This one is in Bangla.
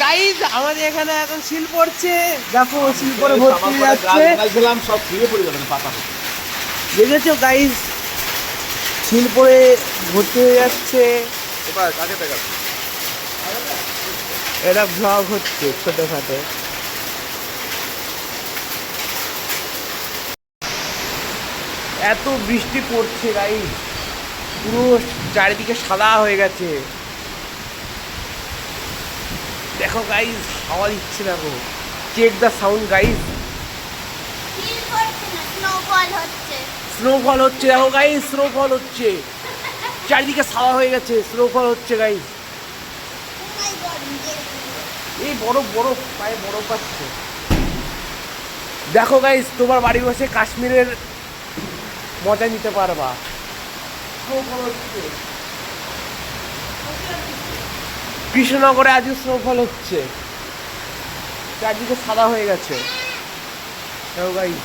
গাইজ আমাদের এখানে এখন শিল পড়ছে, দেখো শিল পরে ভর্তি হয়ে যাচ্ছে। সব ফিরে পড়ে যাবেন পাতা। দেখেছো গাইজ শিল পরে ভর্তি হয়ে যাচ্ছে। এটা ব্লগ হচ্ছে ছোটখাটো। এত বৃষ্টি পড়ছে গাইজ, পুরো চারিদিকে সাদা হয়ে গেছে। দেখো গাইজ হাওয়া দিচ্ছে, দেখো check the sound guys. Snowfall হচ্ছে, দেখো গাইজ স্নোফল হচ্ছে, চারিদিকে সাদা হয়ে গেছে, স্নোফল হচ্ছে গাইজ। এই বরফ বরফ পায়ে বরফ পাচ্ছে। দেখো গাইজ তোমার বাড়ি বসে কাশ্মীরের মজা নিতে পারবা। স্নোফল হচ্ছে কৃষ্ণনগরে, আজও স্নোফল হচ্ছে, চারদিকে সাদা হয়ে গেছে। দেখো গাইজ